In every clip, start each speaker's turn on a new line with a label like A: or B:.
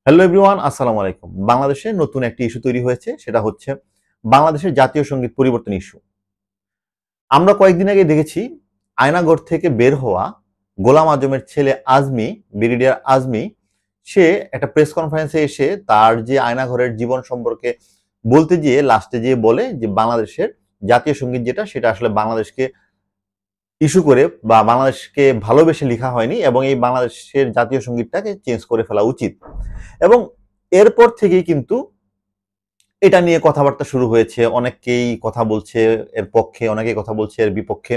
A: Hello everyone, আসসালামু আলাইকুম। বাংলাদেশে নতুন একটি ইস্যু তৈরি হয়েছে, সেটা হচ্ছে বাংলাদেশের জাতীয় সঙ্গীত পরিবর্তন ইস্যু। আমরা কয়েকদিন আগে দেখেছি আয়নাঘর থেকে বের হওয়া গোলাম আজমের ছেলে আজমি, ব্রিগেডিয়ার আজমি, সে একটা প্রেস কনফারেন্সে এসে তার যে আয়নাঘরের জীবন সম্পর্কে বলতে গিয়ে লাস্টে যেয়ে বলে যে বাংলাদেশের জাতীয় সঙ্গীত যেটা সেটা আসলে বাংলাদেশকে ইস্যু করে বা বাংলাদেশকে ভালোবেসে লেখা হয়নি এবং এই বাংলাদেশের জাতীয় সঙ্গীতটাকে চেঞ্জ করে ফেলা উচিত। এবং এরপর থেকেই কিন্তু এটা নিয়ে কথাবার্তা শুরু হয়েছে। অনেকেই কথা বলছে এর পক্ষে, অনেকেই কথা বলছে এর বিপক্ষে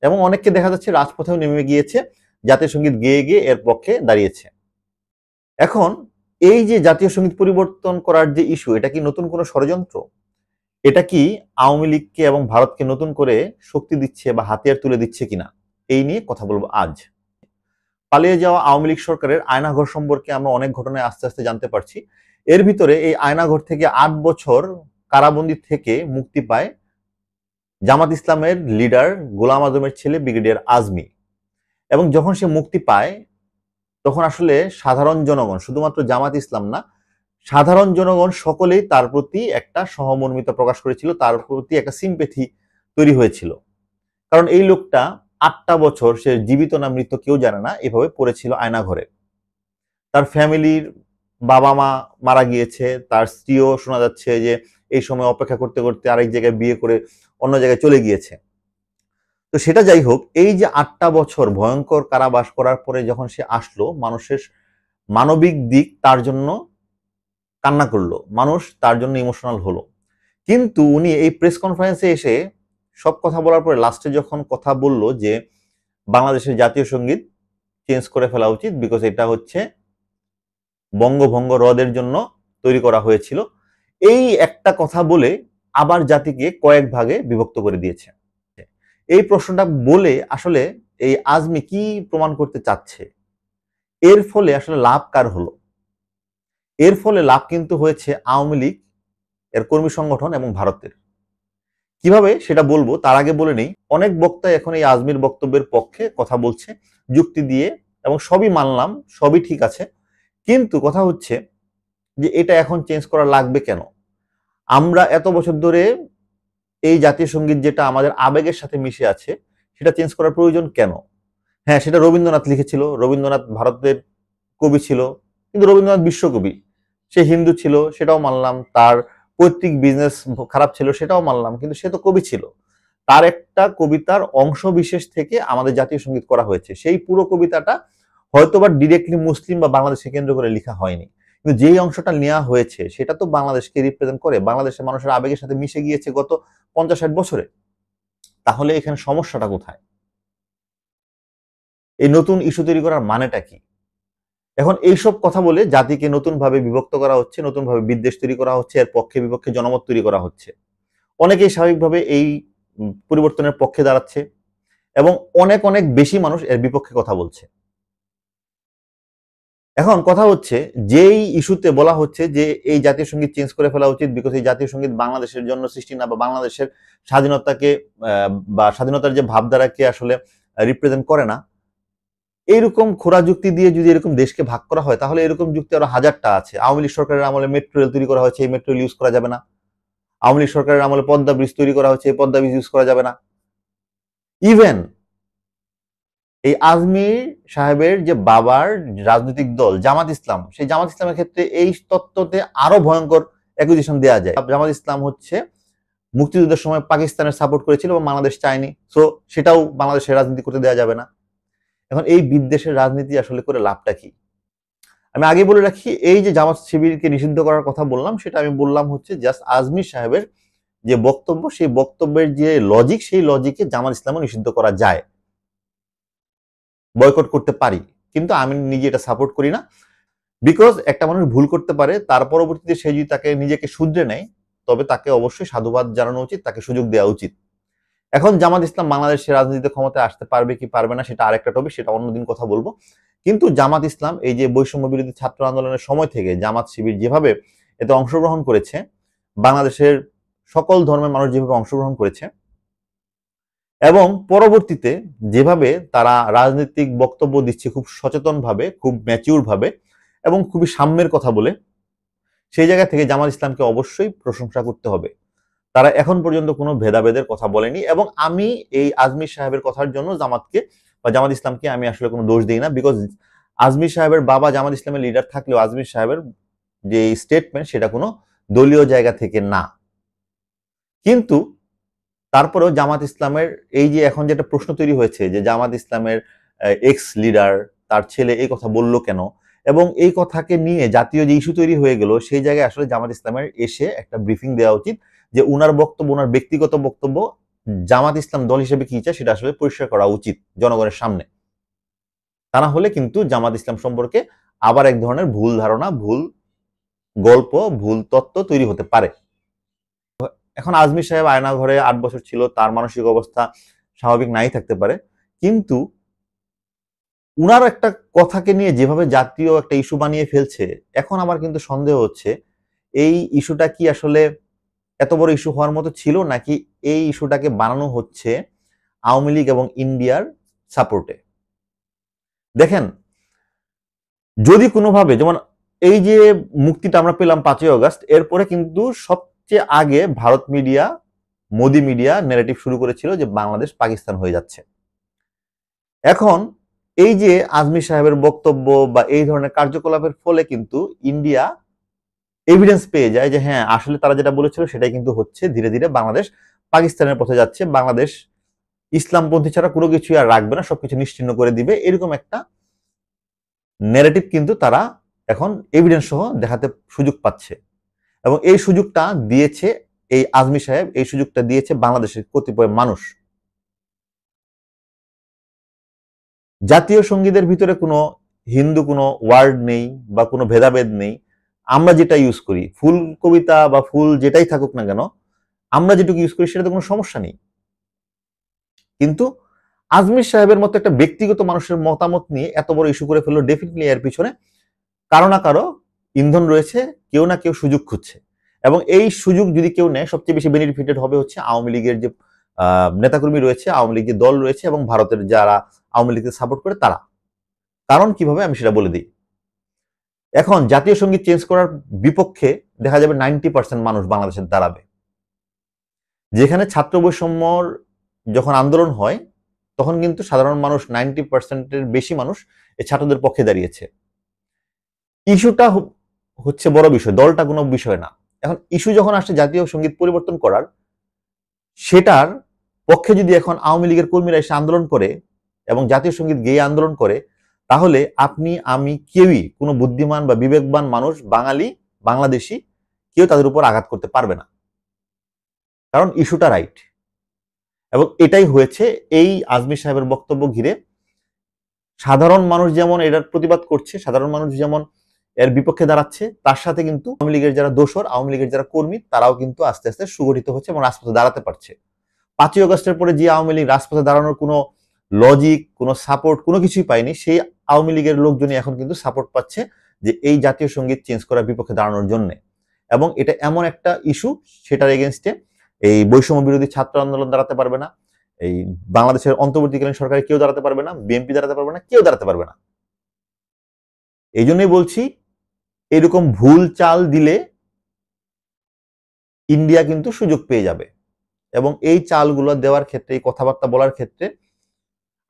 A: এবং অনেককে দেখা যাচ্ছে রাজপথেও নেমে গিয়েছে, জাতীয় সঙ্গীত গেয়ে গিয়ে এর পক্ষে দাঁড়িয়েছে। এখন এই যে জাতীয় সঙ্গীত পরিবর্তন করার যে ইস্যু, এটা কি নতুন কোনো ষড়যন্ত্র? এটা কি আওয়ামী লীগকে এবং ভারতকে নতুন করে শক্তি দিচ্ছে বা হাতিয়ার তুলে দিচ্ছে কিনা, এই নিয়ে কথা বলবো আজ। পালিয়ে যাওয়া আওয়ামী লীগ সরকারের আয়নাঘর সম্পর্কে আমরা অনেক ঘটনায় আস্তে আস্তে জানতে পারছি। এর ভিতরে এই আয়নাঘর থেকে ৮ বছর কারাবন্দী থেকে মুক্তি পায় জামাত ইসলামের লিডার গোলাম আজমের ছেলে ব্রিগেডিয়ার আজমি। এবং যখন সে মুক্তি পায় তখন আসলে সাধারণ জনগণ, শুধুমাত্র জামাত ইসলাম না, সাধারণ জনগণ সকলেই তার প্রতি একটা সহমর্মিতা প্রকাশ করেছিল, তার প্রতি একটা সিম্প্যাথি তৈরি হয়েছিল। কারণ এই লোকটা ৮টা বছর, সে জীবিত না মৃত কেউ জানে না, এভাবে পড়েছিল আয়নাঘরে। তার ফ্যামিলির বাবা মা মারা গিয়েছে, তার স্ত্রীও শোনা যাচ্ছে যে এই সময় অপেক্ষা করতে করতে আরেক জায়গায় বিয়ে করে অন্য জায়গায় চলে গিয়েছে। তো সেটা যাই হোক, এই যে ৮টা বছর ভয়ঙ্কর কারাবাস করার পরে যখন সে আসলো, মানুষের মানবিক দিক তার জন্য কান্না করলো, মানুষ তার জন্য ইমোশনাল হলো। কিন্তু উনি এই প্রেস কনফারেন্সে এসে সব কথা বলার পরে লাস্টে যখন কথা বলল যে বাংলাদেশের জাতীয় সঙ্গীত চেঞ্জ করে ফেলা উচিত, বিকজ এটা হচ্ছে বঙ্গভঙ্গ রদের জন্য তৈরি করা হয়েছিল, এই একটা কথা বলে আবার জাতিকে কয়েক ভাগে বিভক্ত করে দিয়েছে। এই প্রশ্নটা বলে আসলে এই আজমি কি প্রমাণ করতে চাচ্ছে? এর ফলে আসলে লাভ কার হলো? এর ফলে লাভ কিন্তু হয়েছে আওয়ামী লীগ, এর কর্মী সংগঠন এবং ভারতের। কিভাবে সেটা বলবো, তার আগে বলে নেই, অনেক বক্তা এখন এই আজমির বক্তব্যের পক্ষে কথা বলছে যুক্তি দিয়ে, এবং সবই মানলাম, সবই ঠিক আছে। কিন্তু কথা হচ্ছে যে এটা এখন চেঞ্জ করা লাগবে কেন? আমরা এত বছর ধরে এই জাতীয় সঙ্গীত যেটা আমাদের আবেগের সাথে মিশে আছে, সেটা চেঞ্জ করার প্রয়োজন কেন? হ্যাঁ, সেটা রবীন্দ্রনাথ লিখেছিল, রবীন্দ্রনাথ ভারতের কবি ছিল, কিন্তু রবীন্দ্রনাথ বিশ্বকবি। সে হিন্দু ছিল, সেটাও মানলাম। তার পৈতৃক বিজনেস খারাপ ছিল, সেটাও মানলাম, কিন্তু সে তো কবি ছিল। তার একটা কবিতার অংশ বিশেষ থেকে আমাদের জাতীয় সঙ্গীত করা হয়েছে। সেই পুরো কবিতাটা হয়তোবা ডিরেক্টলি মুসলিম বা বাংলাদেশকে কেন্দ্র করে লেখা হয়নি, কিন্তু যেই অংশটা নেওয়া হয়েছে সেটা তো বাংলাদেশকে রিপ্রেজেন্ট করে, বাংলাদেশের মানুষের আবেগের সাথে মিশে গিয়েছে গত 50-60 বছরে। তাহলে এখানে সমস্যাটা কোথায়? এই নতুন ইস্যু তৈরি করার মানেটা কি? এখন এইসব কথা বলে জাতিকে নতুন ভাবে বিভক্ত করা হচ্ছে, নতুন ভাবে বিদ্বেষ তৈরি করা হচ্ছে, এর পক্ষে বিপক্ষে জনমত তৈরি করা হচ্ছে। অনেকেই স্বাভাবিকভাবে এই পরিবর্তনের পক্ষে দাঁড়াচ্ছে এবং অনেক অনেক বেশি মানুষ এর বিপক্ষে কথা বলছে। এখন কথা হচ্ছে, যেই ইস্যুতে বলা হচ্ছে যে এই জাতীয় সঙ্গীত চেঞ্জ করে ফেলা উচিত, বিকজ এই জাতীয় সঙ্গীত বাংলাদেশের জন্য সৃষ্টি না, বা বাংলাদেশের স্বাধীনতাকে বা স্বাধীনতার যে ভাবধারাকে আসলে রিপ্রেজেন্ট করে না, এইরকম খোরা যুক্তি দিয়ে যদি এরকম দেশকে ভাগ করা হয়, তাহলে এরকম যুক্তি আরো হাজারটা আছে। আওয়ামী লীগ সরকারের আমলে মেট্রো রেল তৈরি করা হয়েছে, এই মেট্রো রেল ইউজ করা যাবে না। আওয়ামী লীগ সরকারের আমলে পদ্মা ব্রিজ তৈরি করা হয়েছে, এই পদ্মা ব্রিজ ইউজ করা যাবে না। ইভেন এই আজমির সাহেবের যে বাবার রাজনৈতিক দল জামাত ইসলাম, সেই জামাত ইসলামের ক্ষেত্রে এই তত্ত্বতে আরো ভয়ঙ্কর অ্যাকুজিশন দেওয়া যায়। জামাত ইসলাম হচ্ছে মুক্তিযুদ্ধের সময় পাকিস্তানের সাপোর্ট করেছিল এবং বাংলাদেশ চায়নি, সো সেটাও বাংলাদেশের রাজনীতি করতে দেওয়া যাবে না। এখন এই বিদ্বেষের রাজনীতি আসলে করে লাভটা কি? আমি আগে বলে রাখি, এই যে জামাত শিবিরকে নিষিদ্ধ করার কথা বললাম, সেটা আমি বললাম হচ্ছে জাস্ট আজমির সাহেবের যে বক্তব্য, সেই বক্তব্যের যে লজিক, সেই লজিকে জামাত ইসলামও নিষিদ্ধ করা যায়, বয়কট করতে পারি, কিন্তু আমি নিজে এটা সাপোর্ট করি না। বিকজ একটা মানুষ ভুল করতে পারে, তার পরবর্তীতে সে যদি তাকে নিজেকে শুধরে নেয়, তবে তাকে অবশ্যই সাধুবাদ জানানো উচিত, তাকে সুযোগ দেওয়া উচিত। এখন জামাত ইসলাম বাংলাদেশের রাজনীতিতে ক্ষমতায় আসতে পারবে কি পারবে না সেটা আরেকটা টপিক, সেটা অন্যদিন কথা বলবো। কিন্তু জামাত ইসলাম এই যে বৈষম্য বিরোধী ছাত্র আন্দোলনের সময় থেকে জামাত শিবির যেভাবে এতে অংশগ্রহণ করেছে, বাংলাদেশের সকল ধর্মের মানুষ যেভাবে অংশগ্রহণ করেছে, এবং পরবর্তীতে যেভাবে তারা রাজনৈতিক বক্তব্য দিচ্ছে খুব সচেতন ভাবে, খুব ম্যাচিউর ভাবে, এবং খুবই সাম্যের কথা বলে, সেই জায়গা থেকে জামাত ইসলামকে অবশ্যই প্রশংসা করতে হবে। তারা এখন পর্যন্ত কোনো ভেদাভেদের কথা বলেনি, এবং আমি এই আজমির সাহেবের কথার জন্য জামাতকে বা জামাত ইসলামকে আমি আসলে কোনো দোষ দিই না, বিকজ আজমির সাহেবের বাবা জামাত ইসলামের লিডার থাকলেও আজমির সাহেবের যে স্টেটমেন্ট সেটা কোনো দলীয় জায়গা থেকে না। কিন্তু তারপরেও জামাত ইসলামের এই যে এখন যেটা প্রশ্ন তৈরি হয়েছে যে জামাত ইসলামের এক্স লিডার তার ছেলে এই কথা বলল কেন, এবং এই কথাকে নিয়ে জাতীয় যে ইস্যু তৈরি হয়ে গেল, সেই জায়গায় আসলে জামাত ইসলামের এসে একটা ব্রিফিং দেওয়া উচিত যে উনার বক্তব্য, উনার ব্যক্তিগত বক্তব্য, জামাত ইসলাম দল হিসেবে কি চায় সেটা আসলে পরিষ্কার করা উচিত জনগণের সামনে। তা না হলে কিন্তু জামাত ইসলাম সম্পর্কে আবার এক ধরনের ভুল ধারণা, ভুল গল্প, ভুল তত্ত্ব তৈরি হতে পারে। এখন আজমির সাহেব আয়না ঘরে 8 বছর ছিল, তার মানসিক অবস্থা স্বাভাবিক নাই থাকতে পারে, কিন্তু উনার একটা কথাকে নিয়ে যেভাবে জাতীয় একটা ইস্যু বানিয়ে ফেলছে, এখন আমার কিন্তু সন্দেহ হচ্ছে এই ইস্যুটা কি আসলে এত বড় ইস্যু হওয়ার মতো ছিল, নাকি এই ইস্যুটাকে বানানো হচ্ছে আওয়ামী লীগ এবং ইন্ডিয়ার সাপোর্টে। দেখেন, যদি কোনোভাবে, যেমন এই যে মুক্তিটা আমরা পেলাম 5ই অগস্ট, এরপরে কিন্তু সবচেয়ে আগে Bharat media, Modi media narrative শুরু করেছিল যে বাংলাদেশ পাকিস্তান হয়ে যাচ্ছে। এখন এই যে আজমির সাহেবের বক্তব্য বা এই ধরনের কার্যকলাপের ফলে কিন্তু ইন্ডিয়া এভিডেন্স পেয়ে যায় যে হ্যাঁ, আসলে তারা যেটা বলেছিল সেটাই কিন্তু হচ্ছে। ধীরে ধীরে বাংলাদেশ পাকিস্তানের পথে যাচ্ছে, বাংলাদেশ ইসলামপন্থী ছাড়া কোনো কিছু আর রাখবে না, সবকিছু নিশ্চিহ্ন করে দিবে, এরকম একটা ন্যারেটিভ কিন্তু তারা এখন এভিডেন্স সহ দেখাতে সুযোগ পাচ্ছে। এবং এই সুযোগটা দিয়েছে এই আজমি সাহেব, এই সুযোগটা দিয়েছে বাংলাদেশের কতিপয় মানুষ। জাতীয় সঙ্গীতের ভিতরে কোনো হিন্দু কোনো ওয়ার্ড নেই বা কোনো ভেদাভেদ নেই। আমরা যেটা ইউজ করি, ফুল কবিতা বা ফুল যেটাই থাকুক না কেন, আমরা যেটুকু ইউজ করি সেটাতে কোনো সমস্যা নেই। কিন্তু আজমির সাহেবের মতো একটা ব্যক্তিগত মানুষের মতামত নিয়ে এত বড় ইস্যু করে ফেললো, ডেফিনেটলি এর পিছনে কারো না কারো ইন্ধন রয়েছে, কেউ না কেউ সুযোগ খুঁজছে। এবং এই সুযোগ যদি কেউ নেয়, সবচেয়ে বেশি বেনিফিটেড হবে হচ্ছে আওয়ামী লীগের যে নেতাকর্মী রয়েছে, আওয়ামী লীগের দল রয়েছে, এবং ভারতের যারা আওয়ামী লীগকে সাপোর্ট করে তারা। কারণ কিভাবে আমি সেটা বলে দিই। এখন জাতীয় সঙ্গীত চেঞ্জ করার বিপক্ষে দেখা যাবে 90% মানুষ বাংলাদেশের দাঁড়াবে। যেখানে ছাত্র বৈষম্যর যখন আন্দোলন হয়, তখন কিন্তু সাধারণ মানুষ 90%-এর বেশি মানুষ এই ছাত্রদের পক্ষে দাঁড়িয়েছে। ইস্যুটা হচ্ছে বড় বিষয়, দলটা কোনো বিষয় না। এখন ইস্যু যখন আসছে জাতীয় সঙ্গীত পরিবর্তন করার, সেটার পক্ষে যদি এখন আওয়ামী লীগের কর্মীরা এসে আন্দোলন করে এবং জাতীয় সঙ্গীত গেয়ে আন্দোলন করে, তাহলে আপনি আমি কেউই, কোনো বুদ্ধিমান বা বিবেকবান মানুষ, বাঙালি বাংলাদেশি, কেউ তাদের উপর আঘাত করতে পারবে না, কারণ ইস্যুটা রাইট। এবং এটাই হয়েছে এই আজমির সাহেবের বক্তব্য ঘিরে। সাধারণ মানুষ যেমন এটার প্রতিবাদ করছে, সাধারণ মানুষ যেমন এর বিপক্ষে দাঁড়াচ্ছে, তার সাথে কিন্তু আওয়ামী লীগের যারা দোসর, আওয়ামী লীগের যারা কর্মী, তারাও কিন্তু আস্তে আস্তে সুগঠিত হচ্ছে এবং রাজপথে দাঁড়াতে পারছে। 5ই অগস্টের পরে যে আওয়ামী লীগ রাজপথে দাঁড়ানোর কোনো লজিক, কোনো সাপোর্ট, কোনো কিছুই পায়নি, সেই আওয়ামী লীগের লোকজনই এখন কিন্তু সাপোর্ট পাচ্ছে যে এই জাতীয় সঙ্গীত চেঞ্জ করার বিপক্ষে দাঁড়ানোর জন্য। এবং এটা এমন একটা ইস্যু, সেটার এগেনস্টে এই বৈষম্য বিরোধী ছাত্র আন্দোলন দাঁড়াতে পারবে না, এই বাংলাদেশের অন্তর্বর্তীকালীন সরকারে কেউ দাঁড়াতে পারবে না, বিএনপি দাঁড়াতে পারবে না, কেউ দাঁড়াতে পারবে না। এই জন্যই বলছি, এরকম ভুল চাল দিলে ইন্ডিয়া কিন্তু সুযোগ পেয়ে যাবে। এবং এই চালগুলো দেওয়ার ক্ষেত্রে, এই কথাবার্তা বলার ক্ষেত্রে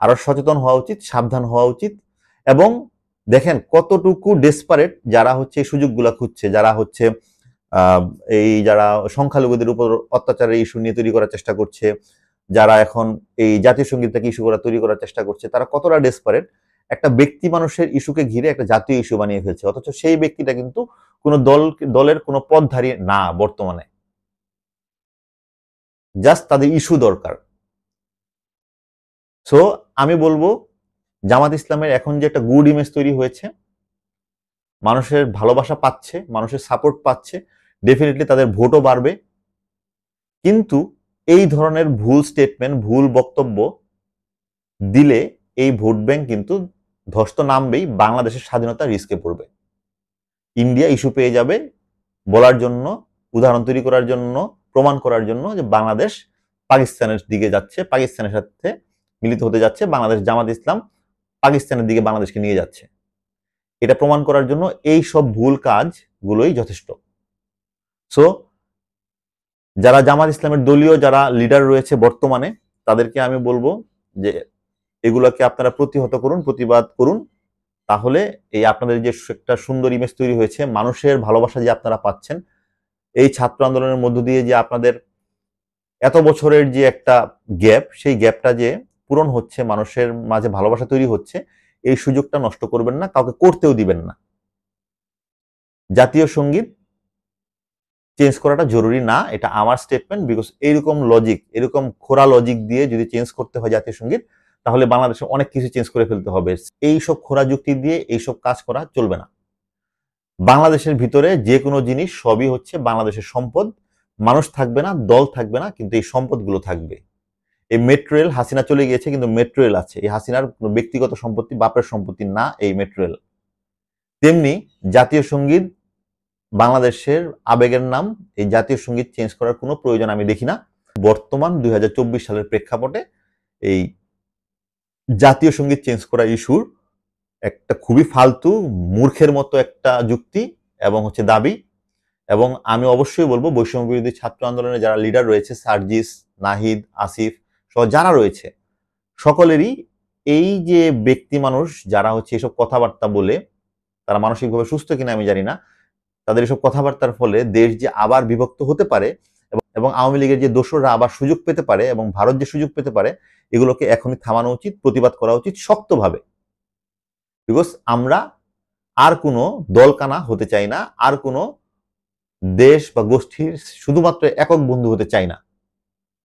A: আরো সচেতন হওয়া উচিত, সাবধান হওয়া উচিত। এবং দেখেন কতটুকু ডেসপারেট যারা হচ্ছে এই সুযোগগুলো খুঁজছে, যারা হচ্ছে এই যারা সংখ্যালঘুদের উপর অত্যাচারের ইস্যু নিয়ে তৈরি করার চেষ্টা করছে, যারা এখন এই জাতীয় সঙ্গীতটাকে ইস্যু তৈরি করার চেষ্টা করছে, তারা কতটা ডেসপারেট। একটা ব্যক্তি মানুষের ইস্যুকে ঘিরে একটা জাতীয় ইস্যু বানিয়ে ফেলছে, অথচ সেই ব্যক্তিটা কিন্তু কোনো দলের কোনো পথধারী না বর্তমানে, জাস্ট তাদের ইস্যু দরকার। সো আমি বলবো, জামাত ইসলামের এখন যে একটা গুড ইমেজ তৈরি হয়েছে, মানুষের ভালোবাসা পাচ্ছে, মানুষের সাপোর্ট পাচ্ছে, ডেফিনেটলি তাদের ভোটও বাড়বে। কিন্তু এই ধরনের ভুল স্টেটমেন্ট, ভুল বক্তব্য দিলে এই ভোট ব্যাংক কিন্তু ধস্ত নামবেই, বাংলাদেশের স্বাধীনতা রিস্কে পড়বে। ইন্ডিয়া ইস্যু পেয়ে যাবে বলার জন্য, উদাহরণ তৈরি করার জন্য, প্রমাণ করার জন্য যে বাংলাদেশ পাকিস্তানের দিকে যাচ্ছে, পাকিস্তানের সাথে মিলিত হতে যাচ্ছে, বাংলাদেশ জামাত ইসলাম পাকিস্তানের দিকে বাংলাদেশকে নিয়ে যাচ্ছে। এটা প্রমাণ করার জন্য এই সব ভুল কাজগুলোই যথেষ্ট। সো যারা জামাত ইসলামের দলীয় যারা লিডার রয়েছে বর্তমানে, তাদেরকে আমি বলবো যে এগুলোকে আপনারা প্রতিহত করুন, প্রতিবাদ করুন। তাহলে এই আপনাদের যে একটা সুন্দর ইমেজ তৈরি হয়েছে, মানুষের ভালোবাসা যে আপনারা পাচ্ছেন, এই ছাত্র আন্দোলনের মধ্য দিয়ে যে আপনাদের এত বছরের যে একটা গ্যাপ, সেই গ্যাপটা যে পূরণ হচ্ছে, মানুষের মাঝে ভালোবাসা তৈরি হচ্ছে, এই সুযোগটা নষ্ট করবেন না, কাউকে করতেও দিবেন না। জাতীয় সঙ্গীত চেঞ্জ করাটা জরুরি না, এটা আমার স্টেটমেন্ট। বিকজ এইরকম লজিক, এরকম খোরা লজিক দিয়ে যদি চেঞ্জ করতে হয় জাতীয় সঙ্গীত, তাহলে বাংলাদেশে অনেক কিছু চেঞ্জ করে ফেলতে হবে। এইসব খোরা যুক্তি দিয়ে এইসব কাজ করা চলবে না। বাংলাদেশের ভিতরে যে কোনো জিনিস সবই হচ্ছে বাংলাদেশের সম্পদ। মানুষ থাকবে না, দল থাকবে না, কিন্তু এই সম্পদগুলো থাকবে। এই মেট্রো রেল, হাসিনা চলে গিয়েছে কিন্তু মেট্রো রেল আছে। এই হাসিনার কোনো ব্যক্তিগত সম্পত্তি, বাপের সম্পত্তি না এই মেট্রো রেল। তেমনি জাতীয় সঙ্গীত বাংলাদেশের আবেগের নাম। এই জাতীয় সঙ্গীত চেঞ্জ করার কোনো প্রয়োজন আমি দেখি না। বর্তমান 2024 সালের প্রেক্ষাপটে এই জাতীয় সঙ্গীত চেঞ্জ করা ইস্যুর একটা খুবই ফালতু, মূর্খের মতো একটা যুক্তি এবং হচ্ছে দাবি। এবং আমি অবশ্যই বলবো বৈষম্য বিরোধী ছাত্র আন্দোলনের যারা লিডার রয়েছে, সার্জিস, নাহিদ, আসিফ সহ যারা রয়েছে, সকলেরই এই যে ব্যক্তি মানুষ যারা হচ্ছে এসব কথাবার্তা বলে, তারা মানসিকভাবে সুস্থ কিনা আমি জানি না, তাদের এসব কথাবার্তার ফলে দেশ যে আবার বিভক্ত হতে পারে এবং আওয়ামী লীগের যে দোসররা আবার সুযোগ পেতে পারে এবং ভারত যে সুযোগ পেতে পারে, এগুলোকে এখনই থামানো উচিত, প্রতিবাদ করা উচিত শক্তভাবে। বিকজ আমরা আর কোনো দলকানা হতে চাই না, আর কোনো দেশ বা গোষ্ঠীর শুধুমাত্র একক বন্ধু হতে চাই না।